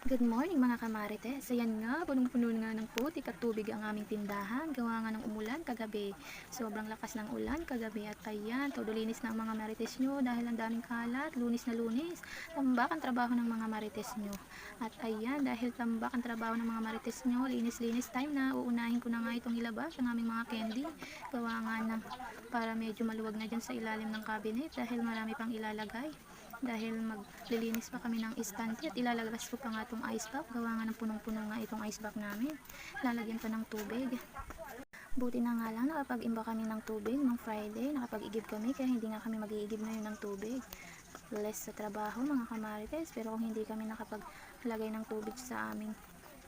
Good morning mga kamarites. Ayan nga, punong-puno nga ng putik at tubig ang aming tindahan. Gawa nga ng umulan kagabi. Sobrang lakas ng ulan kagabi at ayan, todo linis na ang mga marites nyo dahil ang daming kalat, lunis na lunis. Tambak ang trabaho ng mga marites nyo. At ayan, dahil tambak ang trabaho ng mga marites nyo, linis-linis time na, uunahin ko na nga itong ilabas ang aming mga candy. Gawa nga ng para medyo maluwag na dyan sa ilalim ng cabinet dahil marami pang ilalagay. Dahil maglilinis pa kami ng istante at ilalaglas ko pa nga itong ice pack. Gawa nga ng punong-puno nga itong ice pack namin. Lalagyan pa ng tubig. Buti na nga lang nakapag-imba kami ng tubig nung Friday. Nakapag-igib kami kaya hindi nga kami mag-iigib ngayon ng tubig. Less sa trabaho mga kamarites, pero kung hindi kami nakapaglagay ng tubig sa aming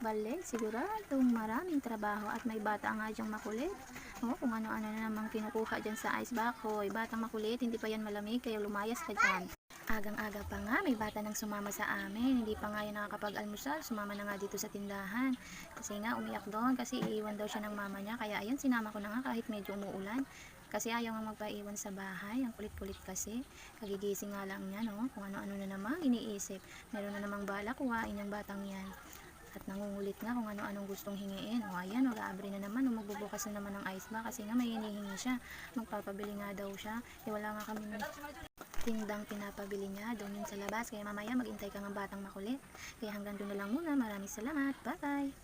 balde, siguradong maraming trabaho at may bata nga dyang makulit. Kung ano-ano na namang kinukuha dyan sa ice pack. Hoy, batang makulit, hindi pa yan malamig kaya lumayas ka dyan. Agang-aga pa nga, may bata nang sumama sa amin. Hindi pa nga yan nakakapag-almusal. Sumama na nga dito sa tindahan. Kasi nga, umiyak doon kasi iiwan daw siya ng mama niya. Kaya ayan, sinama ko na nga kahit medyo umuulan. Kasi ayaw nga magpaiwan sa bahay. Ang kulit-kulit kasi. Kagigising nga lang niya, no? Kung ano-ano na namang iniisip. Meron na namang balak kuhain yung batang yan. At nangungulit nga kung ano-anong gustong hingiin. O ayan, mag-aabri na naman. O magbubukas na naman ng ice bar kasi nga may hinihingi siya. Magpapabili nga daw siya. Wala nga kami tindang pinapabili niya doon yun sa labas. Kaya mamaya maghintay ka ng batang makulit. Kaya hanggang doon na lang muna. Maraming salamat. Bye!